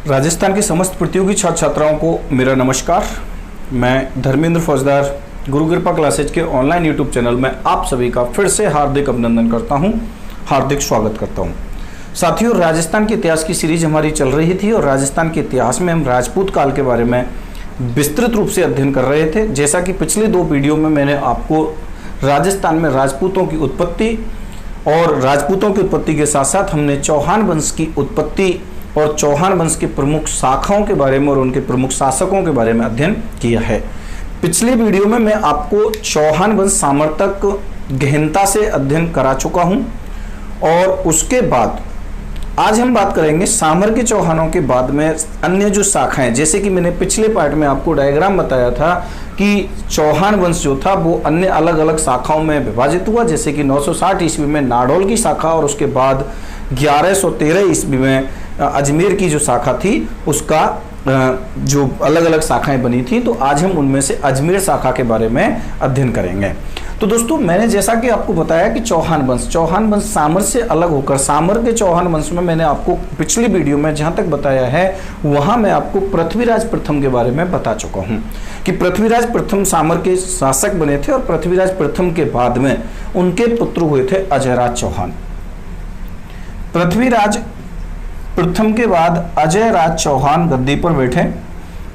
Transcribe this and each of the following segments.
राजस्थान के समस्त प्रतियोगी छात्र छात्राओं को मेरा नमस्कार। मैं धर्मेंद्र फौजदार गुरु कृपा क्लासेज के ऑनलाइन यूट्यूब चैनल में आप सभी का फिर से हार्दिक अभिनंदन करता हूं, हार्दिक स्वागत करता हूं। साथियों, राजस्थान के इतिहास की सीरीज हमारी चल रही थी और राजस्थान के इतिहास में हम राजपूत काल के बारे में विस्तृत रूप से अध्ययन कर रहे थे। जैसा कि पिछले दो वीडियो में मैंने आपको राजस्थान में राजपूतों की उत्पत्ति और राजपूतों की उत्पत्ति के साथ साथ हमने चौहान वंश की उत्पत्ति और चौहान वंश के प्रमुख शाखाओं के बारे में और उनके प्रमुख शासकों के बारे में अध्ययन किया है। पिछले वीडियो में मैं आपको चौहान वंश सामर तक गहनता से अध्ययन करा चुका हूं और उसके बाद आज हम बात करेंगे सामर के चौहानों के बाद में अन्य जो शाखाएं, जैसे कि मैंने पिछले पार्ट में आपको डायग्राम बताया था कि चौहान वंश जो था वो अन्य अलग अलग शाखाओं में विभाजित हुआ, जैसे कि 960 ईस्वी में नाडौल की शाखा और उसके बाद 1113 ईस्वी में अजमेर की जो शाखा थी उसका जो अलग अलग शाखाएं बनी थी। तो आज हम उनमें से अजमेर शाखा के बारे में अध्ययन करेंगे। तो दोस्तों, मैंने जैसा कि आपको बताया कि चौहान वंश सामर से अलग होकर सामर के चौहान वंश में मैंने आपको पिछली वीडियो में जहां तक बताया है वहां मैं आपको पृथ्वीराज प्रथम के बारे में बता चुका हूं कि पृथ्वीराज प्रथम सामर के शासक बने थे और पृथ्वीराज प्रथम के बाद में उनके पुत्र हुए थे अजयराज चौहान। पृथ्वीराज प्रथम के बाद अजय राज चौहान गद्दी पर बैठे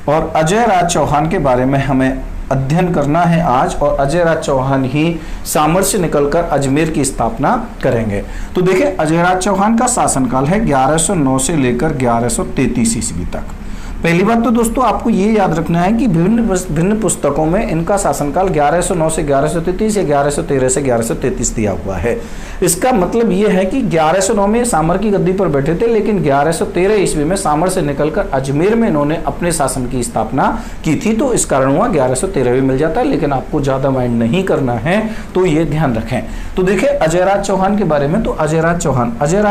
और अजय राज चौहान के बारे में हमें अध्ययन करना है आज, और अजय राज चौहान ही सामर से निकलकर अजमेर की स्थापना करेंगे। तो देखिए, अजय राज चौहान का शासनकाल है 1109 से लेकर 1133 ईस्वी तक। पहली बात तो दोस्तों आपको ये याद रखना है कि भिन्न पुस्तकों में इनका शासनकाल 1109 से 1133 या 1113 से 1133 दिया हुआ है। इसका मतलब ये है कि 1109 में सामर की गद्दी पर बैठे थे, लेकिन 1113 ईस्वी में सामर से निकलकर अजमेर में इन्होंने अपने शासन की स्थापना की थी। तो इस कारण हुआ 1113 भी मिल जाता है, लेकिन आपको ज्यादा माइंड नहीं करना है, तो ये ध्यान रखें। तो देखिए अजयराज चौहान के बारे में, तो अजयराज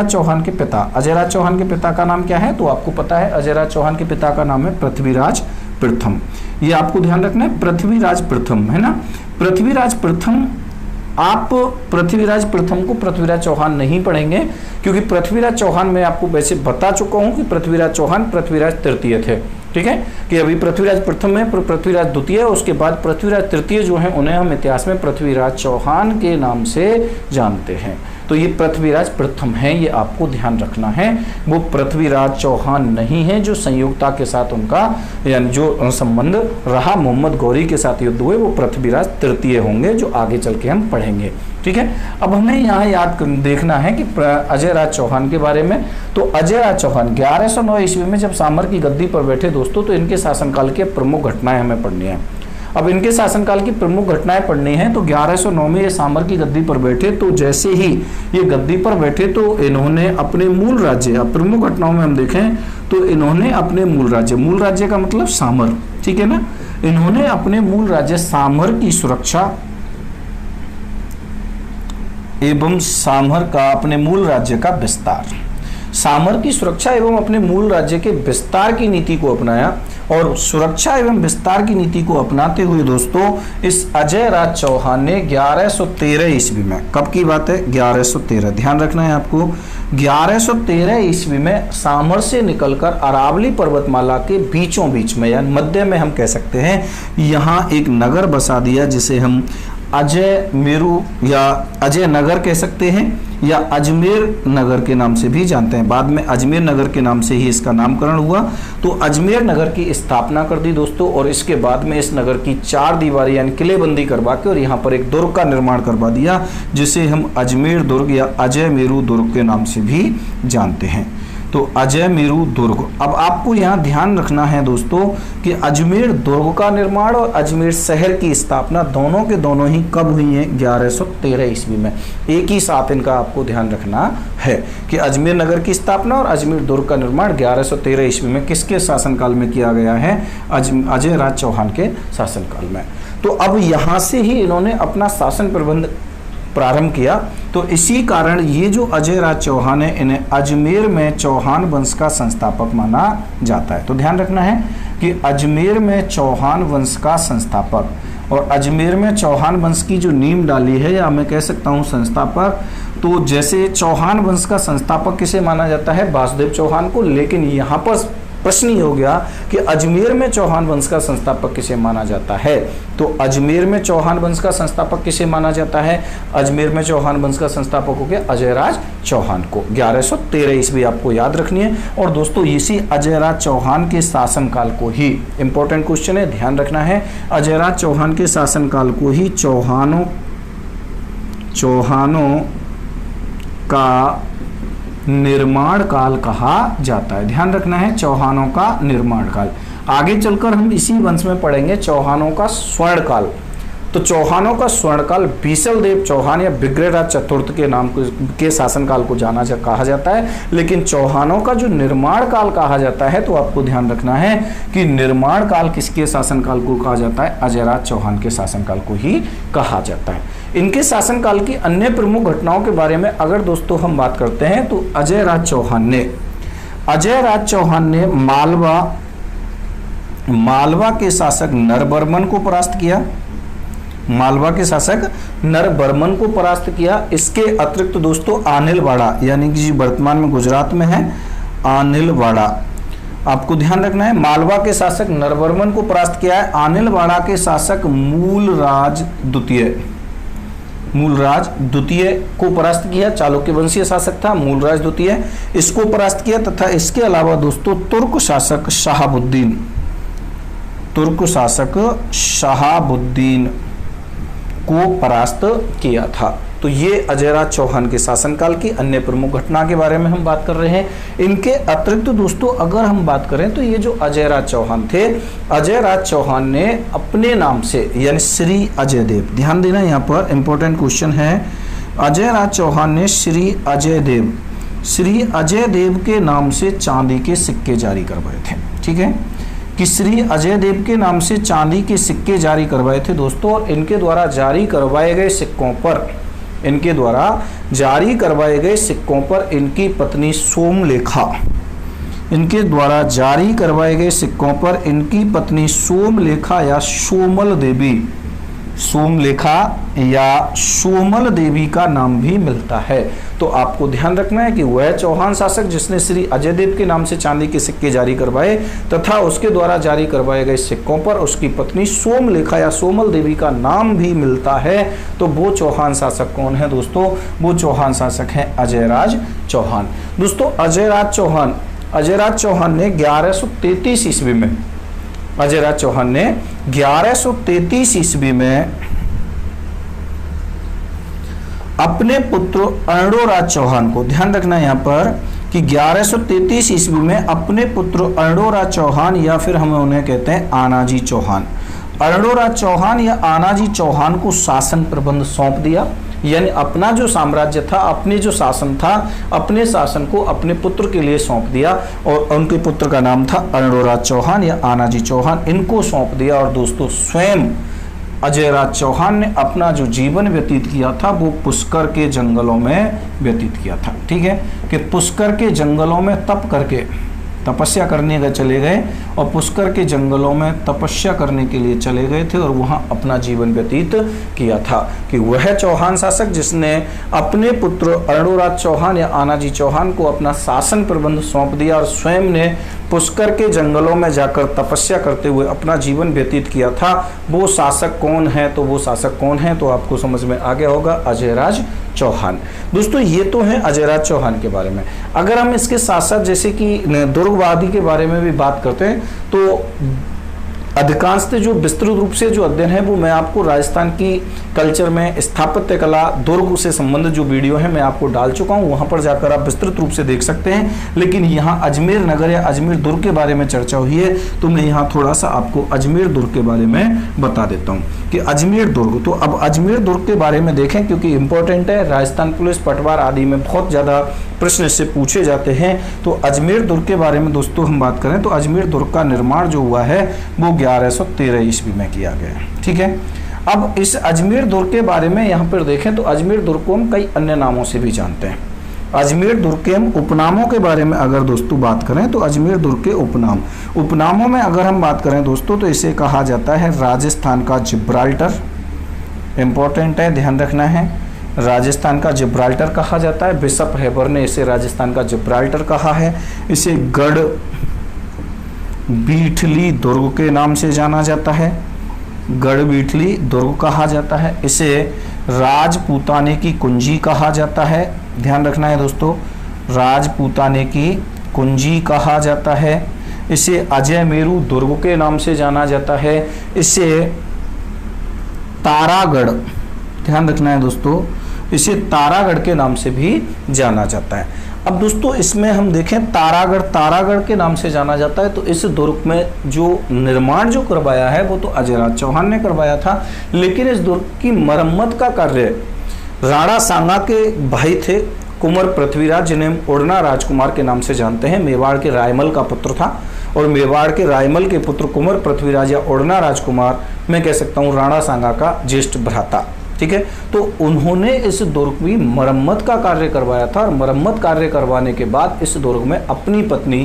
चौहान के पिता का नाम क्या है? तो आपको पता है अजयराज चौहान के पिता का नाम है पृथ्वीराज प्रथम। ये आपको ध्यान रखना है, पृथ्वीराज प्रथम, है ना। पृथ्वीराज प्रथम, आप पृथ्वीराज प्रथम को पृथ्वीराज चौहान नहीं पढ़ेंगे, क्योंकि पृथ्वीराज चौहान मैं आपको वैसे बता चुका हूं कि पृथ्वीराज चौहान पृथ्वीराज तृतीय थे। ठीक है कि अभी पृथ्वीराज प्रथम है, पृथ्वीराज द्वितीय, उसके बाद पृथ्वीराज तृतीय जो है उन्हें हम इतिहास में पृथ्वीराज चौहान के नाम से जानते हैं। तो ये पृथ्वीराज प्रथम है, ये आपको ध्यान रखना है। वो पृथ्वीराज चौहान नहीं है जो संयुक्ता के साथ उनका यानी जो संबंध रहा मोहम्मद गौरी के साथ युद्ध हुए, वो पृथ्वीराज तृतीय होंगे, जो आगे चल के हम पढ़ेंगे। ठीक है, अब हमें यहाँ याद देखना है कि अजयराज चौहान के बारे में। तो अजयराज चौहान 1109 ईस्वी में जब सामर की गद्दी पर बैठे दोस्तों, तो इनके शासनकाल की प्रमुख घटनाएं हमें पढ़नी है। अब इनके शासनकाल की प्रमुख घटनाएं पढ़नी है। तो 1109 में ये सामर की गद्दी पर बैठे, तो जैसे ही ये गद्दी पर बैठे तो इन्होंने अपने मूल राज्य, अब प्रमुख घटनाओं में हम देखें तो इन्होंने अपने मूल राज्य का मतलब सामर, ठीक है ना, इन्होंने अपने मूल राज्य सामर की सुरक्षा एवं सामर का अपने मूल राज्य का विस्तार, सामर की सुरक्षा एवं अपने मूल राज्य के विस्तार की नीति को अपनाया। और सुरक्षा एवं विस्तार की नीति को अपनाते हुए दोस्तों इस अजय राज चौहान ने 1113 ईस्वी में, कब की बात है? 1113, ध्यान रखना है आपको। 1113 ईस्वी में सामर से निकलकर अरावली पर्वतमाला के बीचों बीच में यानी मध्य में हम कह सकते हैं, यहाँ एक नगर बसा दिया जिसे हम अजय मेरू या अजय नगर कह सकते हैं या अजमेर नगर के नाम से भी जानते हैं। बाद में अजमेर नगर के नाम से ही इसका नामकरण हुआ। तो अजमेर नगर की स्थापना कर दी दोस्तों, और इसके बाद में इस नगर की 4 दीवारी यानी किलेबंदी करवा के और यहाँ पर एक दुर्ग का निर्माण करवा दिया, जिसे हम अजमेर दुर्ग या अजय मेरू दुर्ग के नाम से भी जानते हैं। तो अजय मेरू दुर्ग। अब आपको यहाँ ध्यान रखना है दोस्तों कि अजमेर दुर्ग का निर्माण और अजमेर शहर की स्थापना दोनों के दोनों ही कब हुई है? 1113 ईस्वी में। एक ही साथ इनका आपको ध्यान रखना है कि अजमेर नगर की स्थापना और अजमेर दुर्ग का निर्माण 1113 ईस्वी में किसके शासनकाल में किया गया है? अजय राज चौहान के शासनकाल में। तो अब यहाँ से ही इन्होंने अपना शासन प्रबंध प्रारंभ किया। तो इसी कारण ये जो अजय राज चौहान है, इन्हें अजमेर में चौहान वंश का संस्थापक माना जाता है। तो ध्यान रखना है कि अजमेर में चौहान वंश का संस्थापक, और अजमेर में चौहान वंश की जो नींव डाली है, या मैं कह सकता हूँ संस्थापक, तो जैसे चौहान वंश का संस्थापक किसे माना जाता है? वासुदेव चौहान को, लेकिन यहाँ पर प्रश्न ही हो गया कि अजमेर में चौहान वंश का संस्थापक किसे माना जाता है। तो अजमेर में चौहान वंश का संस्थापक किसे माना जाता है? अजमेर में चौहान वंश का संस्थापक हो गया अजयराज चौहान को। 1113 ईस्वी आपको याद रखनी है। और दोस्तों इसी अजयराज चौहान के शासनकाल को ही, इंपॉर्टेंट क्वेश्चन है, ध्यान रखना है, अजयराज चौहान के शासनकाल को ही चौहानों का निर्माण काल कहा जाता है। ध्यान रखना है, चौहानों का निर्माण काल। आगे चलकर हम इसी वंश में पढ़ेंगे चौहानों का स्वर्ण काल। तो चौहानों का स्वर्णकाल बीसलदेव चौहान या बिग्रेराज चतुर्थ के नाम के शासनकाल को कहा जाता है। लेकिन चौहानों का जो निर्माण काल कहा जाता है, तो आपको ध्यान रखना है कि निर्माण काल किसके शासनकाल को कहा जाता है? अजयराज चौहान के शासनकाल को ही कहा जाता है। इनके शासनकाल की अन्य प्रमुख घटनाओं के बारे में अगर दोस्तों हम बात करते हैं, तो अजयराज चौहान ने मालवा के शासक नरबर्मन को परास्त किया। मालवा के शासक नरबर्मन को परास्त किया। इसके अतिरिक्त दोस्तों आनिलवाड़ा, यानी कि वर्तमान में गुजरात में है आनिलवाड़ा, आपको ध्यान रखना है, मालवा के शासक नरबर्मन को परास्त किया है। आनिलवाड़ा के शासक मूलराज द्वितीय को परास्त किया। चालुक्य वंशीय शासक था मूलराज द्वितीय, इसको परास्त किया। तथा इसके अलावा दोस्तों तुर्क शासक शहाबुद्दीन को परास्त किया था। तो ये अजयराज चौहान के शासनकाल की अन्य प्रमुख घटना के बारे में हम बात कर रहे हैं। इनके अतिरिक्त दोस्तों अगर हम बात करें, तो ये जो अजयराज चौहान थे, अजयराज चौहान ने अपने नाम से, यानी श्री अजयदेव, ध्यान देना यहाँ पर इंपॉर्टेंट क्वेश्चन है, अजयराज चौहान ने श्री अजयदेव के नाम से चांदी के सिक्के जारी करवाए थे। ठीक है, कि श्री अजयदेव के नाम से चांदी के सिक्के जारी करवाए थे दोस्तों। और इनके द्वारा जारी करवाए गए सिक्कों पर इनकी पत्नी सोमलेखा या सोमल देवी का नाम भी मिलता है। तो आपको ध्यान रखना है कि वह चौहान शासक जिसने श्री अजयदेव के नाम से चांदी के सिक्के जारी करवाए तथा उसके द्वारा जारी करवाए गए सिक्कों पर उसकी पत्नी सोमलेखा या सोमल देवी का नाम भी मिलता है, तो वो चौहान शासक कौन है दोस्तों? वो चौहान शासक है अजयराज चौहान। दोस्तों अजयराज चौहान ने 1133 ईस्वी में, अजयराज चौहान ने 1133 ईस्वी में अपने पुत्र अर्णोराज चौहान को, ध्यान रखना यहाँ पर कि 1133 ईस्वी में अपने पुत्र अर्णोराज चौहान, या फिर हम उन्हें कहते हैं आनाजी चौहान, अर्णोराज चौहान या आनाजी चौहान को शासन प्रबंध सौंप दिया। यानी अपना जो साम्राज्य था, अपने जो शासन था, अपने शासन को अपने पुत्र के लिए सौंप दिया। और उनके पुत्र का नाम था अर्णोराज चौहान या आनाजी चौहान, इनको सौंप दिया। और दोस्तों स्वयं अजयराज चौहान ने अपना जो जीवन व्यतीत किया था वो पुष्कर के जंगलों में व्यतीत किया था। ठीक है, कि पुष्कर के जंगलों में तपस्या करने चले गए और पुष्कर के जंगलों में तपस्या करने के लिए चले गए थे और वहां अपना जीवन व्यतीत किया था। कि वह चौहान शासक जिसने अपने पुत्र अर्णोराज चौहान या आनाजी चौहान को अपना शासन प्रबंध सौंप दिया और स्वयं ने पुष्कर के जंगलों में जाकर तपस्या करते हुए अपना जीवन व्यतीत किया था, वो शासक कौन है? तो वो शासक कौन है तो आपको समझ में आ गया होगा, अजयराज चौहान। दोस्तों ये तो है अजयराज चौहान के बारे में। अगर हम इसके साथ साथ जैसे कि दुर्गवादी के बारे में भी बात करते हैं, तो अधिकांशतः जो विस्तृत रूप से जो अध्ययन है वो मैं आपको राजस्थान की कल्चर में स्थापत्य कला दुर्ग से संबंधित जो वीडियो है मैं आपको डाल चुका हूँ, वहाँ पर जाकर आप विस्तृत रूप से देख सकते हैं। लेकिन यहाँ अजमेर नगर या अजमेर दुर्ग के बारे में चर्चा हुई है, तो मैं यहाँ थोड़ा सा आपको अजमेर दुर्ग के बारे में बता देता हूँ कि अजमेर दुर्ग। तो अब अजमेर दुर्ग के बारे में देखें क्योंकि इंपॉर्टेंट है, राजस्थान पुलिस, पटवार आदि में बहुत ज़्यादा प्रश्न इससे पूछे जाते हैं। तो अजमेर दुर्ग के बारे में दोस्तों हम बात करें तो अजमेर दुर्ग का निर्माण जो हुआ है वो 1113 ईस्वी में किया गया। ठीक है, अब इस अजमेर दुर्ग के बारे में यहाँ पर देखें तो अजमेर दुर्ग को हम कई अन्य नामों से भी जानते हैं। अजमेर दुर्ग के हम उपनामों के बारे में अगर दोस्तों बात करें तो अजमेर दुर्ग के उपनामों में अगर हम बात करें दोस्तों तो इसे कहा जाता है राजस्थान का जिब्राल्टर। इंपॉर्टेंट है, ध्यान रखना है, राजस्थान का जिब्राल्टर कहा जाता है। बिशप हेबर ने इसे राजस्थान का जिब्राल्टर कहा है। इसे बीठली दुर्ग के नाम से जाना जाता है, गढ़बीठली दुर्ग कहा जाता है। इसे राजपूताने की कुंजी कहा जाता है, ध्यान रखना है दोस्तों, राजपूताने की कुंजी कहा जाता है। इसे अजय मेरू दुर्ग के नाम से जाना जाता है। इसे तारागढ़, ध्यान रखना है दोस्तों, इसे तारागढ़ के नाम से भी जाना जाता है। अब दोस्तों इसमें हम देखें तारागढ़, तारागढ़ के नाम से जाना जाता है, तो इस दुर्ग में जो निर्माण जो करवाया है वो तो अजय राज चौहान ने करवाया था, लेकिन इस दुर्ग की मरम्मत का कार्य राणा सांगा के भाई थे कुंवर पृथ्वीराज, जिन्हें उड़ना राजकुमार के नाम से जानते हैं। मेवाड़ के रायमल का पुत्र था और मेवाड़ के रायमल के पुत्र कुंवर पृथ्वीराज या उड़ना राजकुमार, मैं कह सकता हूँ राणा सांगा का ज्येष्ठ भ्राता, ठीक है। तो उन्होंने इस दुर्ग की मरम्मत का कार्य करवाया था और मरम्मत कार्य करवाने के बाद इस दुर्ग में अपनी पत्नी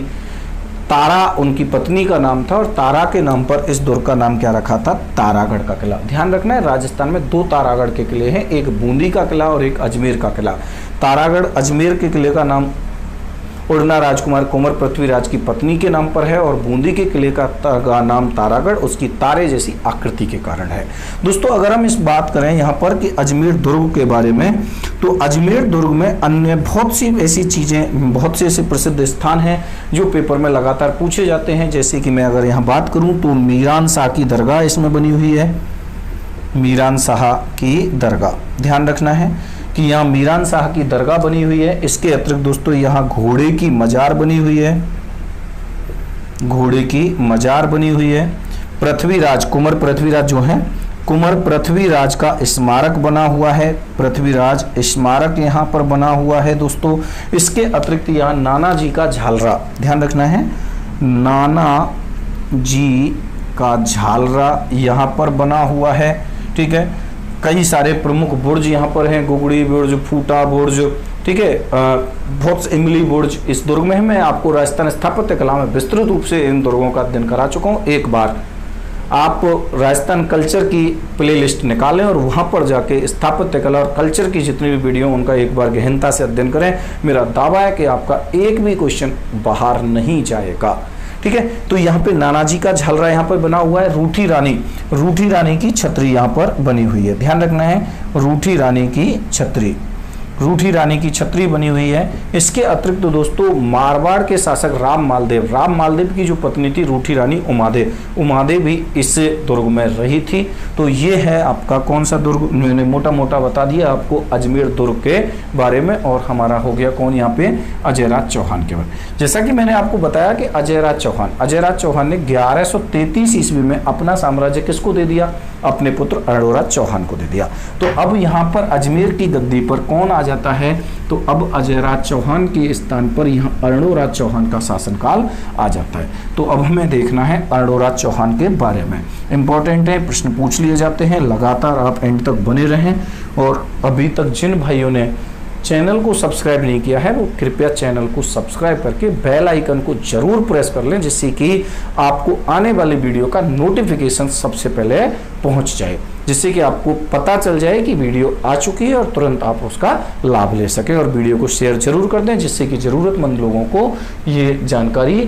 तारा, उनकी पत्नी का नाम था और तारा के नाम पर इस दुर्ग का नाम क्या रखा था, तारागढ़ का किला। ध्यान रखना है राजस्थान में 2 तारागढ़ के किले हैं, एक बूंदी का किला और एक अजमेर का किला। तारागढ़ अजमेर के किले का नाम उड़ना राजकुमार कुंवर पृथ्वीराज की पत्नी के नाम पर है और बूंदी के किले का नाम तारागढ़ उसकी तारे जैसी आकृति के कारण है। दोस्तों अगर हम इस बात करें यहाँ पर कि अजमेर दुर्ग के बारे में, तो अजमेर दुर्ग में अन्य बहुत सी ऐसी चीज़ें, बहुत से ऐसे प्रसिद्ध स्थान हैं जो पेपर में लगातार पूछे जाते हैं। जैसे कि मैं अगर यहाँ बात करूँ तो मीरान शाह की दरगाह इसमें बनी हुई है, मीरान शाह की दरगाह, ध्यान रखना है कि यहाँ मीरान शाह की दरगाह बनी हुई है। इसके अतिरिक्त दोस्तों यहाँ घोड़े की मजार बनी हुई है, घोड़े की मजार बनी हुई है। पृथ्वीराज, कुंवर पृथ्वीराज जो है, कुंवर पृथ्वीराज का स्मारक बना हुआ है, पृथ्वीराज स्मारक यहाँ पर बना हुआ है दोस्तों। इसके अतिरिक्त यहाँ नाना जी का झालरा, ध्यान रखना है, नाना जी का झालरा यहाँ पर बना हुआ है, ठीक है। कई सारे प्रमुख बुर्ज यहाँ पर हैं, गुगड़ी बुर्ज, फूटा बुर्ज, ठीक है, बहुत से इमली बुर्ज इस दुर्ग में है। मैं आपको राजस्थान स्थापत्य कला में विस्तृत रूप से इन दुर्गों का अध्ययन करा चुका हूँ। एक बार आप राजस्थान कल्चर की प्लेलिस्ट निकालें और वहाँ पर जाके स्थापत्य कला और कल्चर की जितनी भी वीडियो उनका एक बार गहनता से अध्ययन करें। मेरा दावा है कि आपका एक भी क्वेश्चन बाहर नहीं जाएगा, ठीक है। तो यहाँ पे नाना जी का झालरा यहाँ पर बना हुआ है। रूठी रानी की छतरी यहाँ पर बनी हुई है, ध्यान रखना है, रूठी रानी की छतरी बनी हुई है। इसके अतिरिक्त दोस्तों मारवाड़ के शासक राम मालदेव की जो पत्नी थी रूठी रानी उमादे भी इस दुर्ग में रही थी। तो ये है आपका कौन सा दुर्ग, मैंने मोटा मोटा बता दिया आपको अजमेर दुर्ग के बारे में। और हमारा हो गया कौन यहाँ पे, अजय राज चौहान के बारे में। जैसा कि मैंने आपको बताया कि अजय राज चौहान ने 1133 ईस्वी में अपना साम्राज्य किसको दे दिया, अपने पुत्र अर्णोराज चौहान को दे दिया। तो अब यहाँ पर अजमेर की गद्दी पर कौन आ जाता है, तो अब अजय राज चौहान के स्थान पर यहाँ अर्णोराज चौहान का शासनकाल आ जाता है। तो अब हमें देखना है अर्णोराज चौहान के बारे में, इंपॉर्टेंट है, प्रश्न पूछ लिए जाते हैं। लगातार आप एंड तक बने रहें और अभी तक जिन भाइयों ने चैनल को सब्सक्राइब नहीं किया है वो कृपया चैनल को सब्सक्राइब करके बेल आइकन को जरूर प्रेस कर लें, जिससे कि आपको आने वाली वीडियो का नोटिफिकेशन सबसे पहले पहुंच जाए, जिससे कि आपको पता चल जाए कि वीडियो आ चुकी है और तुरंत आप उसका लाभ ले सकें। और वीडियो को शेयर जरूर कर दें, जिससे कि ज़रूरतमंद लोगों को ये जानकारी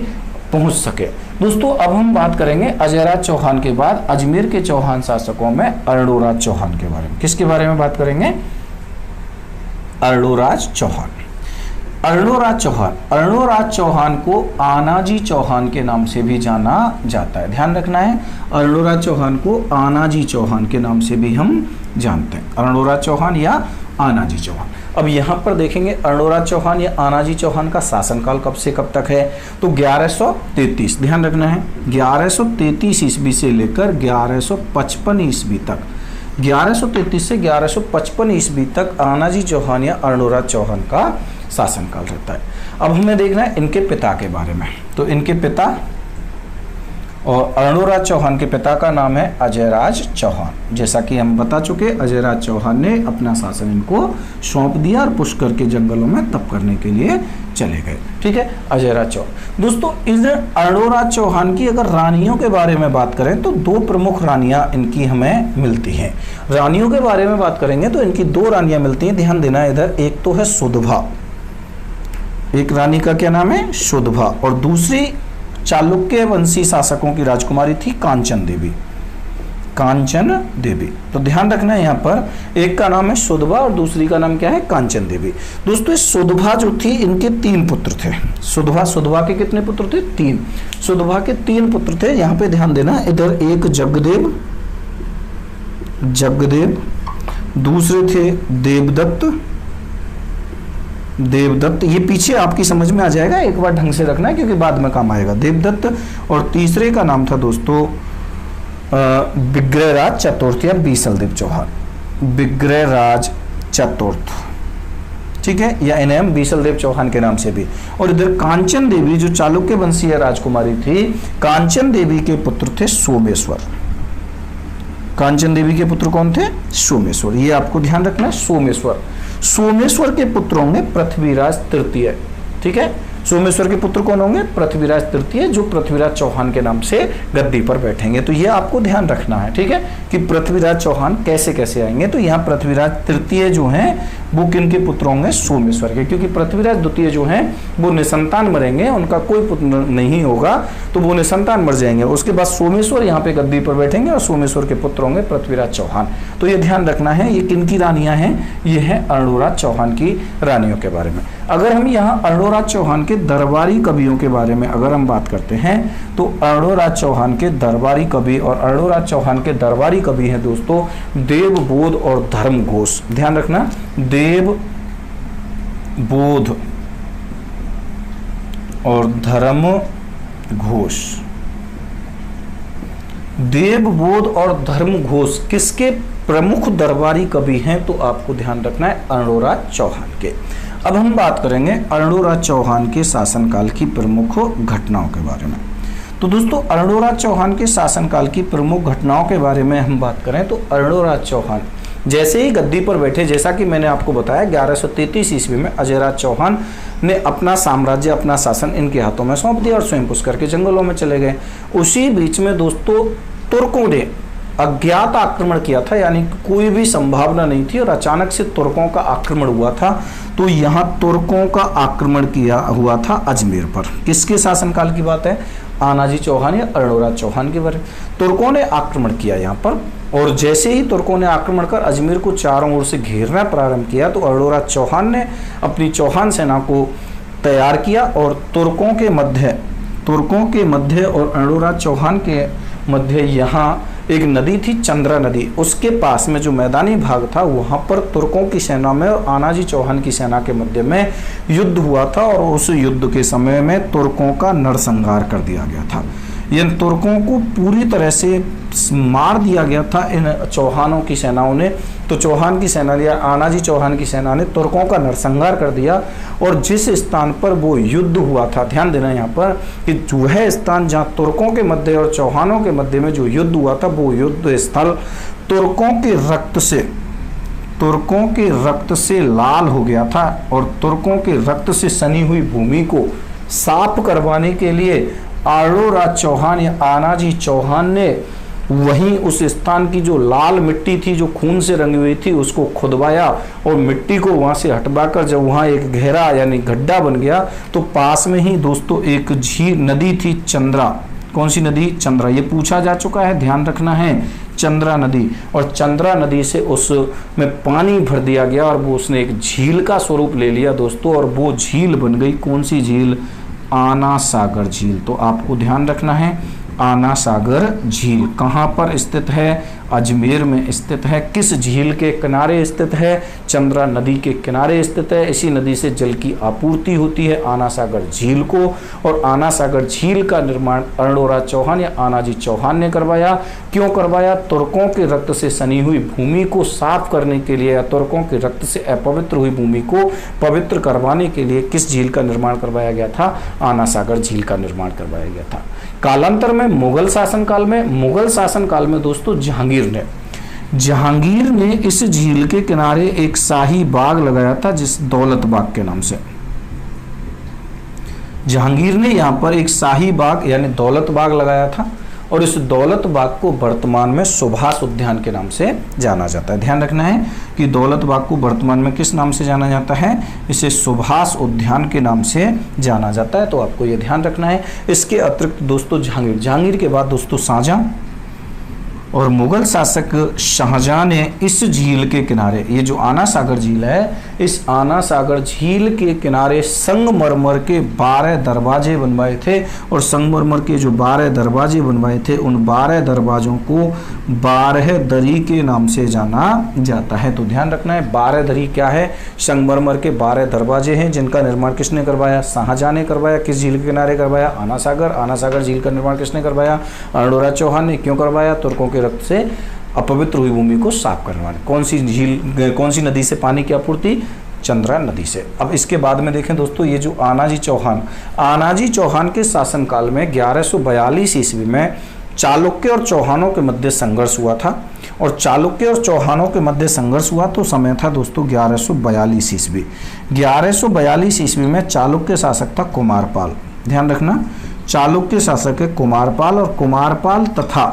पहुंच सके। दोस्तों अब हम बात करेंगे अजय राज चौहान के बाद अजमेर के चौहान शासकों में अर्णोराज चौहान के बारे में। किसके बारे में बात करेंगे, अर्णोराज चौहान को आनाजी चौहान के नाम से भी जाना जाता है, ध्यान रखना है। अर्णोराज चौहान को आनाजी चौहान के नाम से भी हम जानते हैं, अर्णोराज चौहान या आनाजी चौहान। अब यहाँ पर देखेंगे अर्णोराज चौहान या आनाजी चौहान का शासनकाल कब से कब तक है, तो 1133, ध्यान रखना है, 1133 ईस्वी से लेकर 1155 ईस्वी तक, 1133 से 1155 ईस्वी तक आनाजी चौहान या अर्णोराज चौहान का शासनकाल रहता है। अब हमें देखना है इनके पिता के बारे में। तो इनके पिता और अर्णोराज चौहान के पिता का नाम है अजय राज चौहान। जैसा कि हम बता चुके, अजय राज चौहान ने अपना शासन इनको सौंप दिया और पुष्कर के जंगलों में तप करने के लिए चले गए, ठीक है, अजय राज चौहान। दोस्तों इस अर्णोराज चौहान की अगर रानियों के बारे में बात करें तो 2 प्रमुख रानियां इनकी हमें मिलती हैं। रानियों के बारे में बात करेंगे तो इनकी 2 रानियां मिलती हैं, ध्यान देना इधर। एक तो है सुधभा, एक रानी का क्या नाम है, सुधभा, और दूसरी चालुक्य वंशी शासकों की राजकुमारी थी कांचन देवी। कांचन देवी, तो ध्यान रखना है यहाँ पर एक का नाम है सुधवा और दूसरी का नाम क्या है, कांचन देवी। दोस्तों सुधवा जो थी इनके 3 पुत्र थे। सुधवा के कितने पुत्र थे, 3। सुधवा के 3 पुत्र थे। यहाँ पे ध्यान देना, इधर एक जगदेव, दूसरे थे देवदत्त, ये पीछे आपकी समझ में आ जाएगा, एक बार ढंग से रखना है क्योंकि बाद में काम आएगा। देवदत्त, और तीसरे का नाम था दोस्तों विग्रहराज चतुर्थ या बीसलदेव चौहान। विग्रहराज चतुर्थ, ठीक है, या इन्हें हम बीसलदेव चौहान के नाम से भी। और इधर कांचन देवी जो चालुक्य वंशीय राजकुमारी थी, कांचन देवी के पुत्र थे सोमेश्वर। कांचन देवी के पुत्र कौन थे, सोमेश्वर। ये आपको ध्यान रखना है, सोमेश्वर के पुत्र होंगे पृथ्वीराज तृतीय। ठीक है, सोमेश्वर के पुत्र कौन होंगे, पृथ्वीराज तृतीय, जो पृथ्वीराज चौहान के नाम से गद्दी पर बैठेंगे। तो ये आपको ध्यान रखना है, ठीक है, कि पृथ्वीराज चौहान कैसे कैसे आएंगे। तो यहाँ पृथ्वीराज तृतीय जो हैं वो किनके पुत्र होंगे, सोमेश्वर के, क्योंकि पृथ्वीराज द्वितीय जो हैं वो निसंतान मरेंगे, उनका कोई पुत्र नहीं होगा, तो वो निसंतान मर जाएंगे। उसके बाद सोमेश्वर यहाँ पे गद्दी पर बैठेंगे और सोमेश्वर के पुत्र होंगे पृथ्वीराज चौहान। तो ये ध्यान रखना है, ये किनकी रानियां हैं, ये है अर्णोराज चौहान की रानियों के बारे में। अगर हम यहाँ अर्णोराज चौहान के दरबारी कवियों के बारे में अगर हम बात करते हैं, तो अर्णोराज चौहान के दरबारी कवि, और अर्णोराज चौहान के दरबारी कवि हैं दोस्तों देवबोध और धर्मघोष। ध्यान रखना, देवबोध और धर्मघोष। देवबोध और धर्मघोष किसके प्रमुख दरबारी कवि हैं, तो आपको ध्यान रखना है अर्णोराज चौहान के। अब हम बात करेंगे अर्णोराज चौहान के शासनकाल की प्रमुख घटनाओं के बारे में। तो दोस्तों अर्णोराज चौहान के शासनकाल की प्रमुख घटनाओं के बारे में हम बात करें तो अर्णोराज चौहान जैसे ही गद्दी पर बैठे, जैसा कि मैंने आपको बताया 1133 ईस्वी में अजयराज चौहान ने अपना साम्राज्य, अपना शासन इनके हाथों में सौंप दिया और स्वयं पुष्कर के जंगलों में चले गए। उसी बीच में दोस्तों तुर्कों ने अज्ञात आक्रमण किया था, यानी कोई भी संभावना नहीं थी और अचानक से तुर्कों का आक्रमण हुआ था। तो यहाँ तुर्कों का आक्रमण किया हुआ था अजमेर पर। किसके शासनकाल की बात है, आनाजी चौहान या अर्णोराज चौहान के बारे। तुर्कों ने आक्रमण किया यहाँ पर, और जैसे ही तुर्कों ने आक्रमण कर अजमेर को चारों ओर से घेरना प्रारंभ किया, तो अर्णोराज चौहान ने अपनी चौहान सेना को तैयार किया और तुर्कों के मध्य और अर्णोराज चौहान के मध्य यहाँ एक नदी थी, चंद्रा नदी, उसके पास में जो मैदानी भाग था वहाँ पर तुर्कों की सेना में और आनाजी चौहान की सेना के मध्य में युद्ध हुआ था, और उस युद्ध के समय में तुर्कों का नरसंहार कर दिया गया था। इन तुर्कों को पूरी तरह से मार दिया गया था इन चौहानों की सेनाओं ने। तो चौहान की सेना या आनाजी चौहान की सेना ने तुर्कों का नरसंहार कर दिया, और जिस स्थान पर वो युद्ध हुआ था, ध्यान देना यहाँ पर कि वह स्थान जहाँ तुर्कों के मध्य और चौहानों के मध्य में जो युद्ध हुआ था, वो युद्ध स्थल तुर्कों के रक्त से लाल हो गया था, और तुर्कों के रक्त से सनी हुई भूमि को साफ करवाने के लिए अर्णोराज चौहान या आनाजी चौहान ने वहीं उस स्थान की जो लाल मिट्टी थी, जो खून से रंगी हुई थी, उसको खुदवाया और मिट्टी को वहां से हटवाकर जब वहां एक गहरा यानी गड्ढा बन गया, तो पास में ही दोस्तों एक झील नदी थी, चंद्रा। कौन सी नदी, चंद्रा। ये पूछा जा चुका है, ध्यान रखना है, चंद्रा नदी। और चंद्रा नदी से उसमें पानी भर दिया गया और वो उसने एक झील का स्वरूप ले लिया दोस्तों, और वो झील बन गई, कौन सी झील, आना सागर झील। तो आपको ध्यान रखना है, आना सागर झील कहाँ पर स्थित है, अजमेर में स्थित है। किस झील के किनारे स्थित है, चंद्रा नदी के किनारे स्थित है। इसी नदी से जल की आपूर्ति होती है आना सागर झील को, और आना सागर झील का निर्माण अर्णोराज चौहान या आनाजी चौहान ने करवाया। क्यों करवाया, तुर्कों के रक्त से सनी हुई भूमि को साफ करने के लिए, या तुर्कों के रक्त से अपवित्र हुई भूमि को पवित्र करवाने के लिए किस झील का निर्माण करवाया गया था, आना सागर झील का निर्माण करवाया गया था। कालांतर में मुगल शासनकाल में दोस्तों जहांगीर ने इस झील के किनारे एक शाही बाग लगाया था, जिस दौलत बाग के नाम से। जहांगीर ने यहाँ पर एक शाही बाग यानी दौलत बाग लगाया था, और इस दौलत बाग को वर्तमान में सुभाष उद्यान के नाम से जाना जाता है। ध्यान रखना है कि दौलत बाग को वर्तमान में किस नाम से जाना जाता है, इसे सुभाष उद्यान के नाम से जाना जाता है, तो आपको ये ध्यान रखना है। इसके अतिरिक्त दोस्तों जहांगीर के बाद दोस्तों शाहजहां और मुगल शासक शाहजहां ने इस झील के किनारे, ये जो आना सागर झील है, इस आना सागर झील के किनारे संगमरमर के 12 दरवाजे बनवाए थे और संगमरमर के जो 12 दरवाजे बनवाए थे उन 12 दरवाजों को 12 दरी के नाम से जाना जाता है। तो ध्यान रखना है 12 दरी क्या है, संगमरमर के 12 दरवाजे हैं जिनका निर्माण किसने करवाया, शाहजहां ने करवाया। किस झील के किनारे करवाया, आना सागर झील का निर्माण किसने करवाया, अरुणराज चौहान ने। क्यों करवाया, तुर्कों के रक्त से अपवित्र हुई भूमि को साफ करने वाले। कौन सी झील, कौन सी नदी से पानी की आपूर्ति, चंद्रा नदी से। अब इसके बाद में देखें दोस्तों, ये जो आनाजी चौहान के शासनकाल में 1142 ईस्वी में चालुक्य और चौहानों के मध्य संघर्ष हुआ था, और चालुक्य और चौहानों के मध्य संघर्ष हुआ तो समय था दोस्तों 1142 ईस्वी। 1142 ईस्वी में चालुक्य शासक था कुमारपाल। ध्यान रखना, चालुक्य शासक है कुमारपाल, और कुमारपाल तथा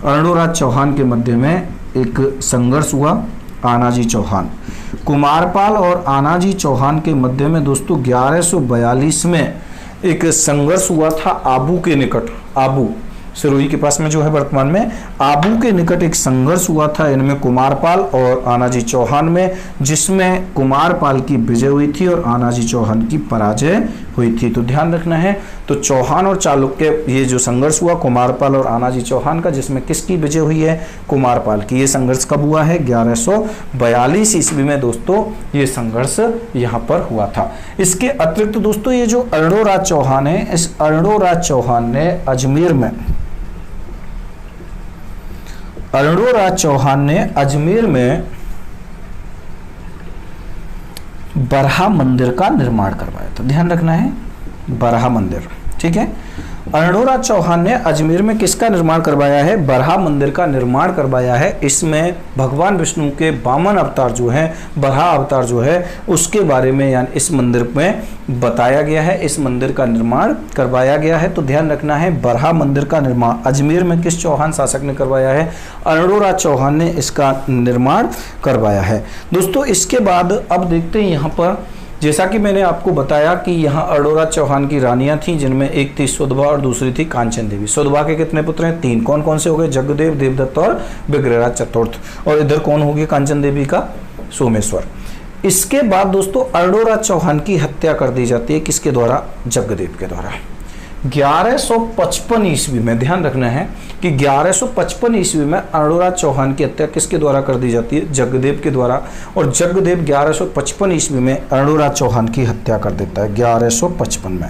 अरुणराज चौहान के मध्य में एक संघर्ष हुआ। आनाजी चौहान, कुमारपाल और आनाजी चौहान के मध्य में दोस्तों 1142 में एक संघर्ष हुआ था आबू के निकट, आबू सिरोही के पास में जो है वर्तमान में, आबू के निकट एक संघर्ष हुआ था इनमें कुमारपाल और आनाजी चौहान में, जिसमें कुमारपाल की विजय हुई थी और आनाजी चौहान की पराजय हुई थी। तो ध्यान रखना है, तो चौहान और चालुक्य ये जो संघर्ष हुआ कुमारपाल और आनाजी चौहान का, जिसमें किसकी विजय हुई है, कुमारपाल की। ये संघर्ष कब हुआ है, 1142 ईस्वी में दोस्तों ये संघर्ष यहाँ पर हुआ था। इसके अतिरिक्त दोस्तों ये जो अरुणराज चौहान है, इस अरुणराज चौहान ने अजमेर में बरहा मंदिर का निर्माण करवाया था। ध्यान रखना है, बरहा मंदिर, ठीक है। अरुणराज चौहान ने अजमेर में किसका निर्माण करवाया है, बरहा मंदिर का निर्माण करवाया है। इसमें भगवान विष्णु के वामन अवतार जो है, बरहा अवतार जो है, उसके बारे में यानी इस मंदिर में बताया गया है, इस मंदिर का निर्माण करवाया गया है। तो ध्यान रखना है, बरहा मंदिर का निर्माण अजमेर में किस चौहान शासक ने करवाया है, अरुणराज चौहान ने इसका निर्माण करवाया है। दोस्तों इसके बाद अब देखते हैं यहाँ पर, जैसा कि मैंने आपको बताया कि यहाँ अरुणराज चौहान की रानियां थीं, जिनमें एक थी सुधबा और दूसरी थी कांचन देवी। सुधबा के कितने पुत्र हैं, 3। कौन कौन से हो गए, जगदेव, देवदत्त और विग्रहराज चतुर्थ। और इधर कौन हो गया कांचन देवी का, सोमेश्वर। इसके बाद दोस्तों अरुणराज चौहान की हत्या कर दी जाती है, किसके द्वारा, जगदेव के द्वारा। 1155 ईस्वी में, ध्यान रखना है कि 1155 ईस्वी में अरुणराज चौहान की हत्या किसके द्वारा कर दी जाती है, जगदेव के द्वारा। और जगदेव 1155 ईस्वी में अरुणराज चौहान की हत्या कर देता है 1155 में।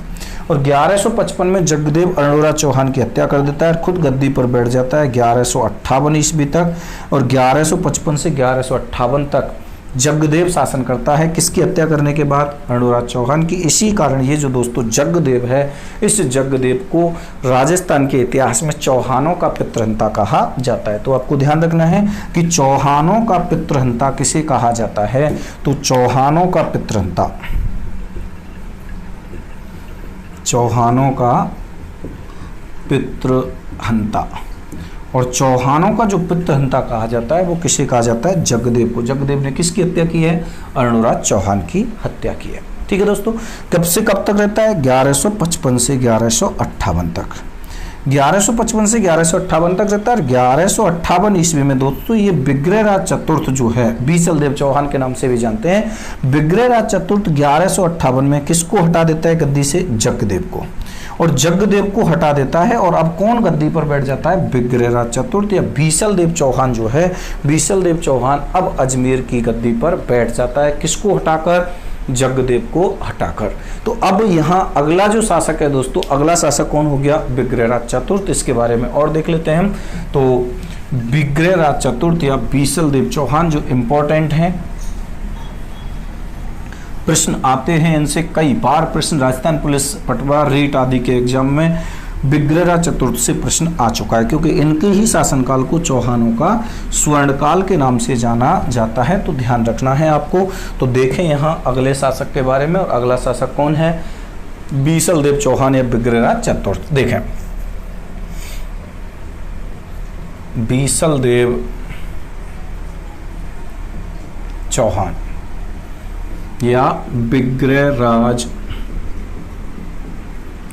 और 1155 में जगदेव अरुणराज चौहान की हत्या कर देता है, खुद गद्दी पर बैठ जाता है 1158 ईस्वी तक। और 1155 से 1158 तक जगदेव शासन करता है, किसकी हत्या करने के बाद, अरुणराज चौहान की। इसी कारण ये जो दोस्तों जगदेव है, इस जगदेव को राजस्थान के इतिहास में चौहानों का पितृहंता कहा जाता है। तो आपको ध्यान रखना है कि चौहानों का पितृहंता किसे कहा जाता है, तो चौहानों का पितृहंता, चौहानों का पितृहंता। और चौहानों का जो पितृहंता कहा जाता है वो किसे कहा जाता है, जगदेव को। जगदेव ने किसकी हत्या की है, अरुणराज चौहान की हत्या की है। ठीक है दोस्तों, कब से कब तक रहता है, 1155 से 1158 तक। 1155 से 1158 तक रहता है। 1158 ईस्वी में दोस्तों ये विग्रहराज चतुर्थ जो है, बीसल देव चौहान के नाम से भी जानते हैं, विग्रहराज चतुर्थ 1158 में किसको हटा देता है गद्दी से, जगदेव को। और जगदेव को हटा देता है और अब कौन गद्दी पर बैठ जाता है, विग्रहराज चतुर्थ या बीसल देव चौहान जो है, बीसल देव चौहान अब अजमेर की गद्दी पर बैठ जाता है, किसको हटाकर, जगदेव को हटाकर। तो अब यहाँ अगला जो शासक है दोस्तों, अगला शासक कौन हो गया, विग्रहराज चतुर्थ। इसके बारे में और देख लेते हैं हम। तो विग्रहराज चतुर्थ या बीसल देव चौहान जो इंपॉर्टेंट हैं, प्रश्न आते हैं इनसे कई बार, प्रश्न राजस्थान पुलिस, पटवार, रीट आदि के एग्जाम में विग्रहराज चतुर्थ से प्रश्न आ चुका है, क्योंकि इनके ही शासनकाल को चौहानों का स्वर्णकाल के नाम से जाना जाता है। तो ध्यान रखना है आपको। तो देखें यहाँ अगले शासक के बारे में, और अगला शासक कौन है, बीसल देव चौहान या विग्रहराज चतुर्थ। देखें बीसलदेव चौहान या विग्रहराज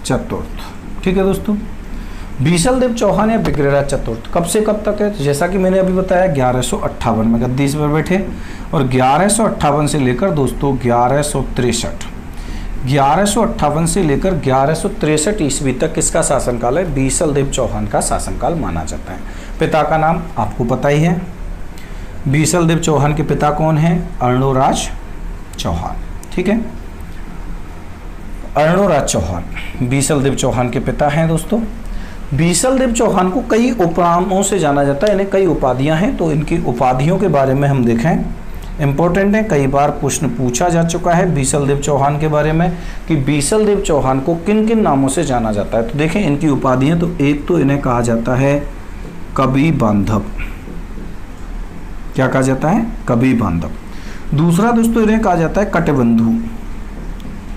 चतुर्थ। ठीक है दोस्तों, बीसलदेव चौहान या विग्रहराज चतुर्थ कब से कब तक है? तो जैसा कि मैंने अभी बताया 1158 में गद्दी पर बैठे और 1158 से लेकर दोस्तों 1158 से लेकर 1163 ईस्वी तक किसका शासनकाल है? बीसलदेव चौहान का शासनकाल माना जाता है। पिता का नाम आपको पता ही है, बीसलदेव चौहान के पिता कौन हैं? अर्णोराज चौहान। ठीक है, अर्णोराज चौहान बीसलदेव चौहान के पिता हैं दोस्तों। बीसलदेव चौहान को कई उपनामों से जाना जाता है, इन्हें कई उपाधियां हैं, तो इनकी उपाधियों के बारे में हम देखें, इंपॉर्टेंट है, कई बार प्रश्न पूछा जा चुका है बीसलदेव चौहान के बारे में कि बीसलदेव चौहान को किन किन नामों से जाना जाता है। तो देखें इनकी उपाधियां, तो एक तो इन्हें कहा जाता है कवि बांधव। क्या कहा जाता है? कवि बांधव। दूसरा दोस्तों इन्हें कहा जाता है कटिबंधु।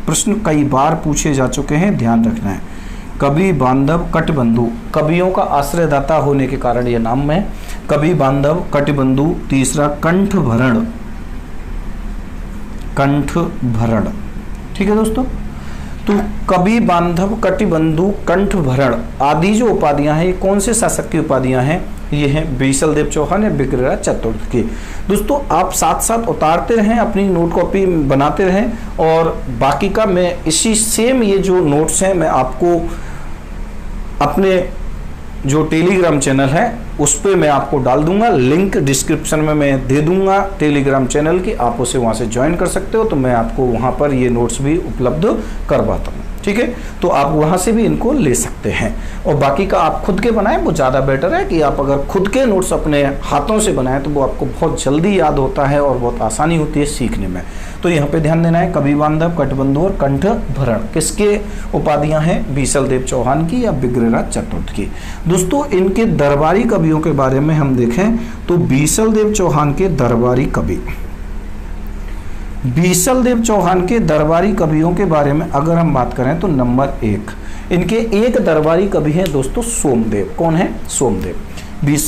प्रश्न कई बार पूछे जा चुके हैं, ध्यान रखना है। कवि बांधव कटिबंधु, कवियों का आश्रयदाता होने के कारण यह नाम है कवि बांधव कटिबंधु। तीसरा कंठभरण, कंठभरण। ठीक है दोस्तों, तो कवि बांधव कटिबंधु कंठभरण आदि जो उपाधियां हैं, ये कौन से शासक की उपाधियां हैं? ये हैं बीसलदेव चौहान या विग्रहराज चतुर्थ की। दोस्तों आप साथ साथ उतारते रहें, अपनी नोट कॉपी बनाते रहें, और बाकी का मैं इसी सेम ये जो नोट्स हैं मैं आपको अपने जो टेलीग्राम चैनल है उस पर मैं आपको डाल दूंगा, लिंक डिस्क्रिप्शन में मैं दे दूंगा टेलीग्राम चैनल की, आप उसे वहां से ज्वाइन कर सकते हो, तो मैं आपको वहां पर ये नोट्स भी उपलब्ध करवाता हूँ। ठीक है, तो आप वहां से भी इनको ले सकते हैं, और बाकी का आप खुद के बनाएं, वो ज़्यादा बेटर है कि आप अगर खुद के नोट्स अपने हाथों से बनाएं तो वो आपको बहुत जल्दी याद होता है और बहुत आसानी होती है सीखने में। तो यहाँ पे ध्यान देना है, कवि बांधव कटिबंधु और कंठभरण किसके उपाधियां हैं? बीसलदेव चौहान की या विग्रहराज चतुर्थ की। दोस्तों इनके दरबारी कवियों के बारे में हम देखें तो बीसलदेव चौहान के दरबारी कवि, बीसलदेव चौहान के दरबारी कवियों के बारे में अगर हम बात करें तो नंबर 1 इनके एक दरबारी कवि हैं दोस्तों सोमदेव। कौन है? सोमदेव।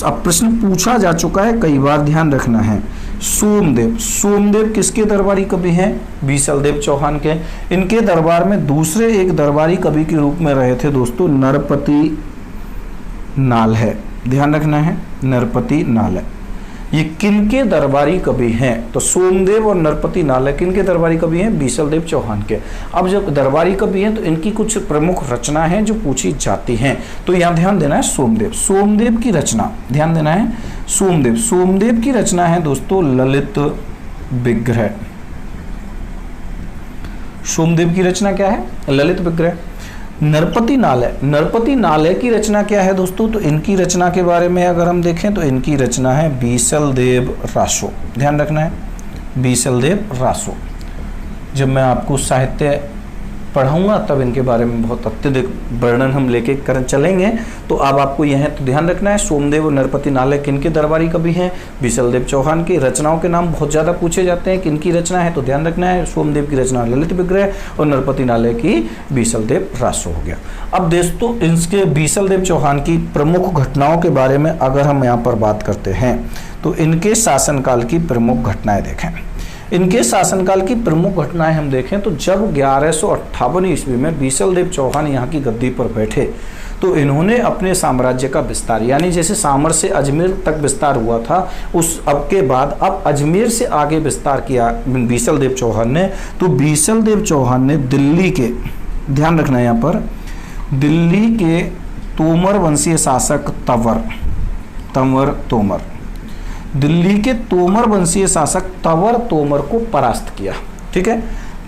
अब प्रश्न पूछा जा चुका है कई बार, ध्यान रखना है। सोमदेव, सोमदेव किसके दरबारी कवि हैं? बीसलदेव चौहान के। इनके दरबार में दूसरे एक दरबारी कवि के रूप में रहे थे दोस्तों नरपति नाल है। ध्यान रखना है, नरपति नाल है। ये किनके दरबारी कवि हैं? तो सोमदेव और नरपति नाल किनके दरबारी कवि हैं? बीसलदेव चौहान के। अब जब दरबारी कवि हैं तो इनकी कुछ प्रमुख रचना है जो पूछी जाती हैं, तो यहाँ ध्यान देना है सोमदेव। सोमदेव की रचना ध्यान देना है, सोमदेव, सोमदेव की रचना है दोस्तों ललित विग्रह। सोमदेव की रचना क्या है? ललित विग्रह। नरपति नालय, नरपति नालय की रचना क्या है दोस्तों? तो इनकी रचना के बारे में अगर हम देखें तो इनकी रचना है बीसलदेव रासो। ध्यान रखना है, बीसलदेव रासो। जब मैं आपको साहित्य पढ़ाऊंगा तब इनके बारे में बहुत अत्यधिक वर्णन हम लेके कर चलेंगे। तो अब आपको यह तो ध्यान रखना है, सोमदेव और नरपति नालय किनके दरबारी कवि हैं? बीसलदेव चौहान की। रचनाओं के नाम बहुत ज़्यादा पूछे जाते हैं, किनकी रचना है? तो ध्यान रखना है, सोमदेव की रचना ललित विग्रह और नरपति नालय की बीसलदेव रासो हो गया। अब दोस्तों इनके बीसलदेव चौहान की प्रमुख घटनाओं के बारे में अगर हम यहाँ पर बात करते हैं तो इनके शासनकाल की प्रमुख घटनाएं देखें। इनके शासनकाल की प्रमुख घटनाएं हम देखें तो जब 1158 ईस्वी में बीसलदेव चौहान यहाँ की गद्दी पर बैठे तो इन्होंने अपने साम्राज्य का विस्तार, यानी जैसे सामर से अजमेर तक विस्तार हुआ था उस अब के बाद अब अजमेर से आगे विस्तार किया बीसलदेव चौहान ने। तो बीसलदेव चौहान ने दिल्ली के, ध्यान रखना है यहाँ पर, दिल्ली के तोमर वंशीय शासक तंवर तोमर, दिल्ली के तोमर वंशीय शासक तंवर तोमर को परास्त किया। ठीक है,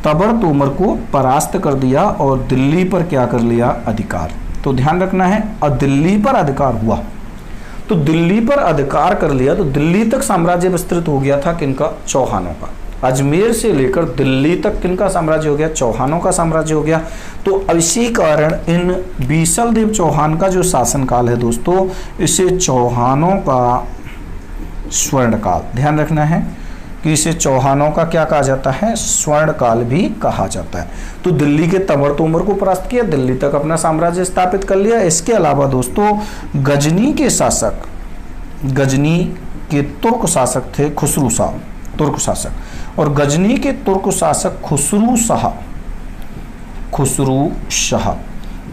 तंवर तोमर को परास्त कर दिया और दिल्ली पर क्या कर लिया? अधिकार। तो ध्यान रखना है, और दिल्ली पर अधिकार हुआ तो दिल्ली पर अधिकार कर लिया तो दिल्ली तक साम्राज्य विस्तृत हो गया था किनका? चौहानों का। अजमेर से लेकर दिल्ली तक किनका साम्राज्य हो गया? चौहानों का साम्राज्य हो गया। तो इसी कारण इन बीसलदेव चौहान का जो शासनकाल है दोस्तों, इसे चौहानों का स्वर्णकाल, ध्यान रखना है कि इसे चौहानों का क्या कहा जाता है? स्वर्णकाल भी कहा जाता है। तो दिल्ली के तंवर तोमर को परास्त किया, दिल्ली तक अपना साम्राज्य स्थापित कर लिया। इसके अलावा दोस्तों गजनी के शासक गजनी के तुर्क शासक थे खुसरू शाह, तुर्क शासक। और गजनी के तुर्क शासक खुसरू शाह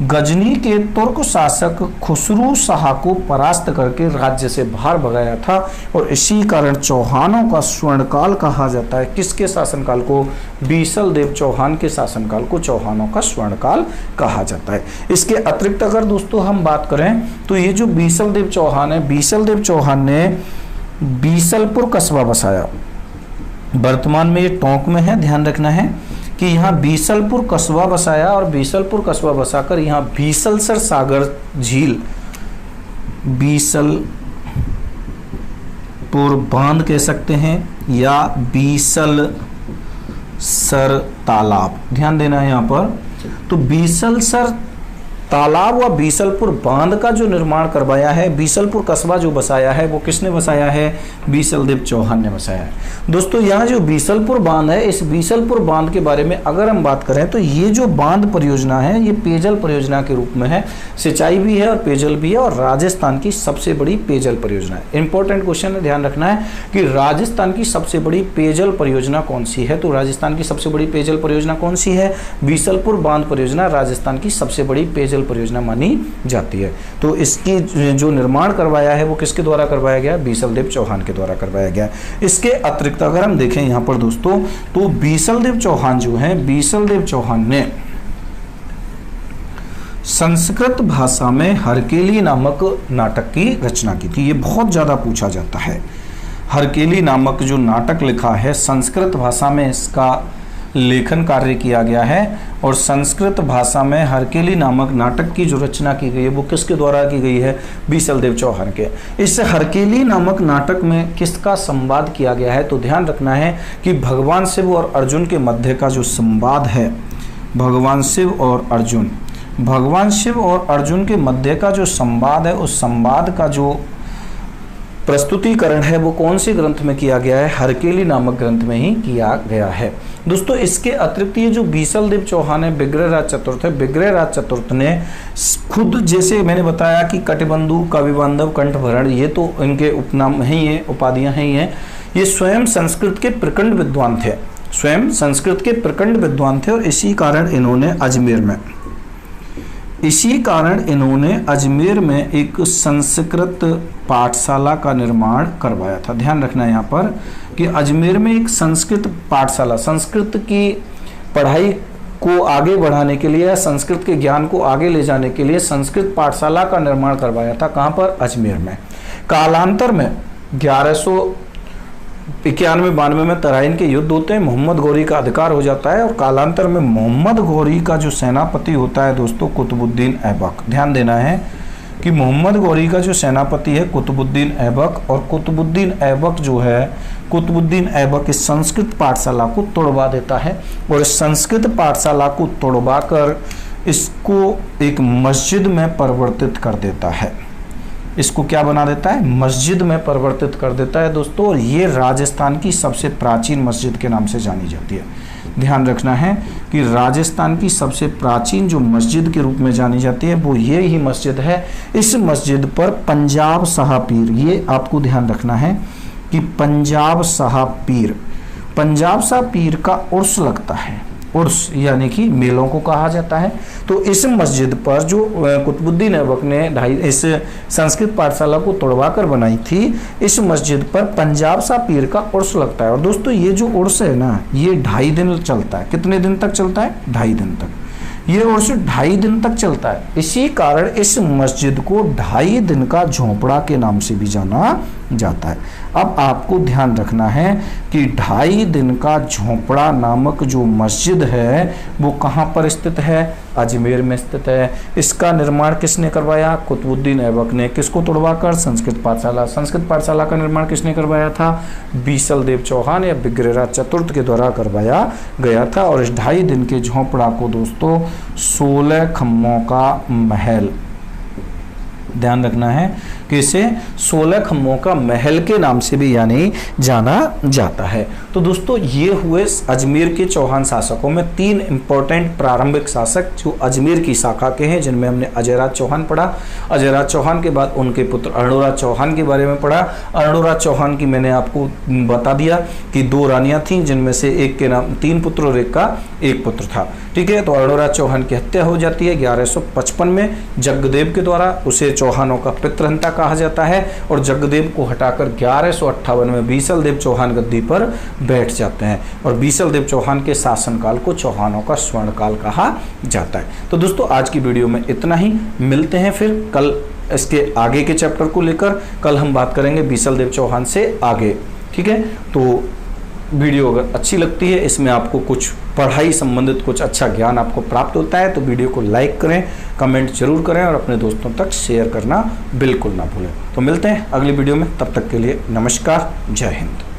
गजनी के तुर्क शासक खुसरू शाह को परास्त करके राज्य से बाहर भगाया था। और इसी कारण चौहानों का स्वर्णकाल कहा जाता है। किसके शासनकाल को? बीसल देव चौहान के शासनकाल को चौहानों का स्वर्णकाल कहा जाता है। इसके अतिरिक्त अगर दोस्तों हम बात करें तो ये जो बीसल देव चौहान है, बीसल देव चौहान ने बीसलपुर कस्बा बसाया। वर्तमान में ये टोंक में है, ध्यान रखना है कि यहाँ बीसलपुर कस्बा बसाया और बीसलपुर कस्बा बसाकर यहाँ बीसलसर सागर झील, बीसलपुर बांध कह सकते हैं या बीसलसर तालाब, ध्यान देना है यहाँ पर। तो बीसलसर तालाब व बीसलपुर बांध का जो निर्माण करवाया है, बीसलपुर कस्बा जो बसाया है, वो किसने बसाया है? बीसल देव चौहान ने बसाया है। दोस्तों यहाँ जो बीसलपुर बांध है, इस बीसलपुर बांध के बारे में अगर हम बात करें तो ये जो बांध परियोजना है ये पेयजल परियोजना के रूप में है, सिंचाई भी है और पेयजल भी है और राजस्थान की सबसे बड़ी पेयजल परियोजना है। इंपॉर्टेंट क्वेश्चन है, ध्यान रखना है कि राजस्थान की सबसे बड़ी पेयजल परियोजना कौन सी है? तो राजस्थान की सबसे बड़ी पेयजल परियोजना कौन सी है? बीसलपुर बांध परियोजना राजस्थान की सबसे बड़ी पेयजल परियोजना मानी जाती है। तो इसकी जो निर्माण करवाया है वो किसके द्वारा करवाया गया? बीसल देव चौहान के द्वारा करवाया गया। इसके अतिरिक्त अगर हम देखें यहाँ पर दोस्तों तो बीसल देव चौहान जो है, बीसल देव चौहान ने संस्कृत भाषा में हरकेली नामक नाटक की रचना की थी। ये बहुत ज्यादा पूछा जाता है। हरकेली नामक जो नाटक लिखा है, संस्कृत भाषा में इसका लेखन कार्य किया गया है और संस्कृत भाषा में हरकेली नामक नाटक की जो रचना की गई है वो किसके द्वारा की गई है? बीसल देव चौहान के। इस हरकेली नामक नाटक में किसका संवाद किया गया है? तो ध्यान रखना है कि भगवान शिव और अर्जुन के मध्य का जो संवाद है, भगवान शिव और अर्जुन के मध्य का जो संवाद है, उस संवाद का जो प्रस्तुतिकरण है वो कौन से ग्रंथ में किया गया है? हरकेली नामक ग्रंथ में ही किया गया है। दोस्तों इसके अतिरिक्त ये जो बीसल देव चौहान है, विग्रहराज चतुर्थ है, विग्रहराज चतुर्थ ने खुद, जैसे मैंने बताया कि कटिबंधु, कविबांधव, कंठभरण, ये तो इनके उपनाम हैं, ये उपाधियां हैं। ये स्वयं संस्कृत के प्रकांड विद्वान थे, स्वयं संस्कृत के प्रकांड विद्वान थे और इसी कारण इन्होंने अजमेर में एक संस्कृत पाठशाला का निर्माण करवाया था। ध्यान रखना है यहाँ पर कि अजमेर में एक संस्कृत पाठशाला, संस्कृत की पढ़ाई को आगे बढ़ाने के लिए, संस्कृत के ज्ञान को आगे ले जाने के लिए संस्कृत पाठशाला का निर्माण करवाया था। कहाँ पर? अजमेर में। कालांतर में 1191-92 में तराइन के युद्ध होते हैं, मोहम्मद गौरी का अधिकार हो जाता है और कालांतर में मोहम्मद गौरी का जो सेनापति होता है दोस्तों, कुतुबुद्दीन ऐबक। ध्यान देना है कि मोहम्मद गौरी का जो सेनापति है कुतुबुद्दीन ऐबक, और कुतुबुद्दीन ऐबक जो है, कुतुबुद्दीन ऐबक इस संस्कृत पाठशाला को तोड़वा देता है और इस संस्कृत पाठशाला को तोड़वा कर इसको एक मस्जिद में परिवर्तित कर देता है। इसको क्या बना देता है? मस्जिद में परिवर्तित कर देता है दोस्तों। और ये राजस्थान की सबसे प्राचीन मस्जिद के नाम से जानी जाती है। ध्यान रखना है कि राजस्थान की सबसे प्राचीन जो मस्जिद के रूप में जानी जाती है वो ये ही मस्जिद है। इस मस्जिद पर पंजाब शाह पीर, ये आपको ध्यान रखना है कि पंजाब शाह पीर का उर्स लगता है। उर्स यानी कि मेलों को कहा जाता है। तो इस मस्जिद पर जो कुतुबुद्दीन ऐबक ने इस संस्कृत पाठशाला को तोड़वा कर बनाई थी, इस मस्जिद पर पंजाब शाह पीर का उर्स लगता है। और दोस्तों ये जो उर्स है ना, ये 2.5 दिन चलता है। कितने दिन तक चलता है? 2.5 दिन तक। ये उर्स 2.5 दिन तक चलता है। इसी कारण इस मस्जिद को 2.5 दिन का झोंपड़ा के नाम से भी जाना जाता है। अब आपको ध्यान रखना है कि 2.5 दिन का झोंपड़ा नामक जो मस्जिद है वो कहाँ पर स्थित है? अजमेर में स्थित है। इसका निर्माण किसने करवाया? कुतुबुद्दीन ऐबक ने। किसको तोड़वाकर? संस्कृत पाठशाला। संस्कृत पाठशाला का निर्माण किसने करवाया था? बीसल देव चौहान या विग्रहराज चतुर्थ के द्वारा करवाया गया था। और इस 2.5 दिन के झोंपड़ा को दोस्तों 16 खम्भों का महल, ध्यान रखना है कि इसे 16 खम्भों का महल के नाम से भी यानी जाना जाता है। तो दोस्तों ये हुए अजमेर के चौहान शासकों में 3 इंपॉर्टेंट प्रारंभिक शासक जो अजमेर की शाखा के हैं, जिनमें हमने अजयराज चौहान पढ़ा। अजयराज चौहान के बाद उनके पुत्र अर्णोराज चौहान के बारे में पढ़ा। अर्णोराज चौहान की मैंने आपको बता दिया कि 2 रानियां थीं, जिनमें से एक के नाम 3 पुत्र और एक का 1 पुत्र था। ठीक है, तो अर्णोराज चौहान की हत्या हो जाती है 1155 में जगदेव के द्वारा। उसे चौहानों का पितृहंता कहा जाता है और जगदेव को हटाकर 1158 में बीसलदेव चौहान गद्दी पर बैठ जाते हैं और बीसलदेव चौहान के शासनकाल को चौहानों का स्वर्णकाल कहा जाता है। तो दोस्तों आज की वीडियो में इतना ही, मिलते हैं फिर कल इसके आगे के चैप्टर को लेकर। कल हम बात करेंगे बीसलदेव चौहान से आगे। ठीक है, तो वीडियो अगर अच्छी लगती है, इसमें आपको कुछ पढ़ाई संबंधित कुछ अच्छा ज्ञान आपको प्राप्त होता है, तो वीडियो को लाइक करें, कमेंट जरूर करें और अपने दोस्तों तक शेयर करना बिल्कुल ना भूलें। तो मिलते हैं अगली वीडियो में, तब तक के लिए नमस्कार, जय हिंद।